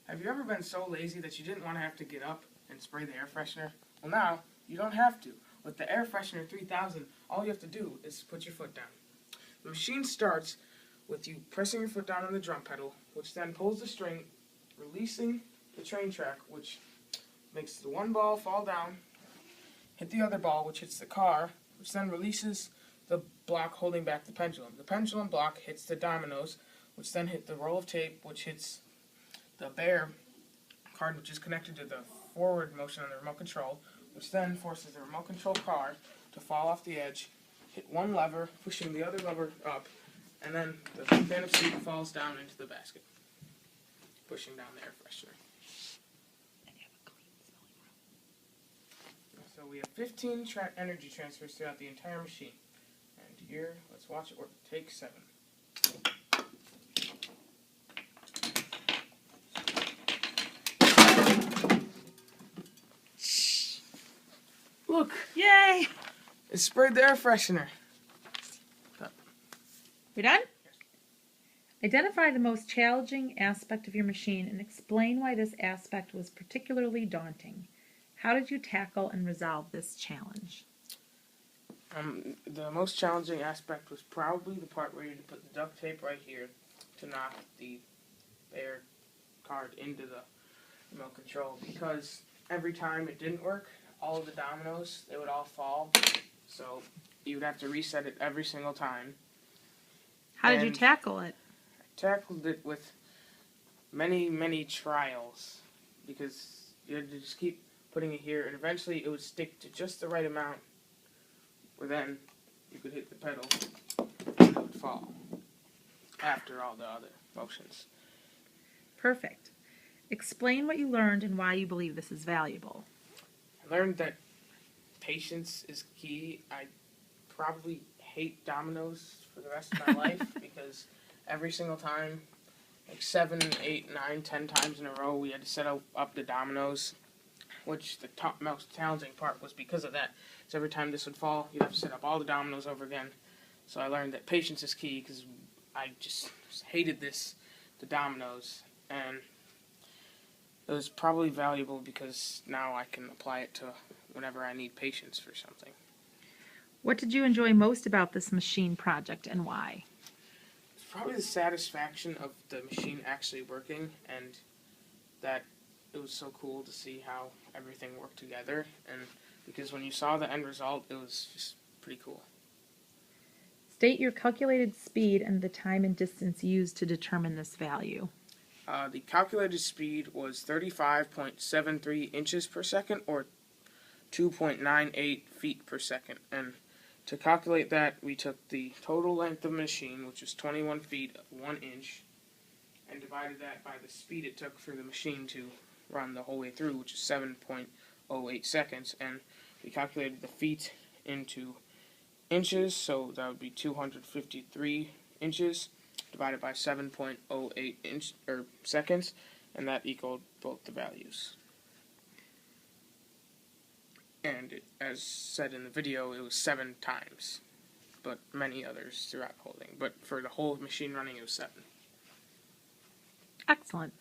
Have you ever been so lazy that you didn't want to have to get up and spray the air freshener? Well, now you don't have to. With the Air Freshener 3000, all you have to do is put your foot down. The machine starts with you pressing your foot down on the drum pedal, which then pulls the string, releasing the train track, which makes the one ball fall down, hit the other ball, which hits the car, which then releases the block holding back the pendulum. The pendulum block hits the dominoes, which then hit the roll of tape, which hits the bear card, which is connected to the forward motion on the remote control, which then forces the remote control car to fall off the edge, hit one lever, pushing the other lever up, and then the fan of seat falls down into the basket, pushing down the air freshener. So we have 15 energy transfers throughout the entire machine. And here, let's watch it work. Take 7. Look! Yay! It sprayed the air freshener. We done? Yes. Identify the most challenging aspect of your machine and explain why this aspect was particularly daunting. How did you tackle and resolve this challenge? The most challenging aspect was probably the part where you had to put the duct tape right here to knock the bear card into the remote control, because every time it didn't work, all of the dominoes, they would all fall, so you would have to reset it every single time. How did you tackle it? I tackled it with many, many trials, because you had to just keep putting it here, and eventually it would stick to just the right amount, where then you could hit the pedal and it would fall after all the other motions. Perfect. Explain what you learned and why you believe this is valuable. I learned that patience is key. I probably hate dominoes for the rest of my life, because every single time, like 7, 8, 9, 10 times in a row, we had to set up the dominoes, which the most challenging part was because of that. So every time this would fall, you'd have to set up all the dominoes over again. So I learned that patience is key, because I just hated the dominoes, and it was probably valuable because now I can apply it to whenever I need patience for something. What did you enjoy most about this machine project and why? It's probably the satisfaction of the machine actually working, and that it was so cool to see how everything worked together, and because when you saw the end result, it was just pretty cool. State your calculated speed and the time and distance used to determine this value. The calculated speed was 35.73 inches per second, or 2.98 feet per second. And to calculate that, we took the total length of the machine, which was 21 feet 1 inch, and divided that by the speed it took for the machine to run the whole way through, which is 7.08 seconds. And we calculated the feet into inches, so that would be 253 inches. Divided by 7.08 seconds, and that equaled both the values. And as said in the video, it was 7 times, but many others throughout the whole thing. But for the whole machine running, it was 7. Excellent.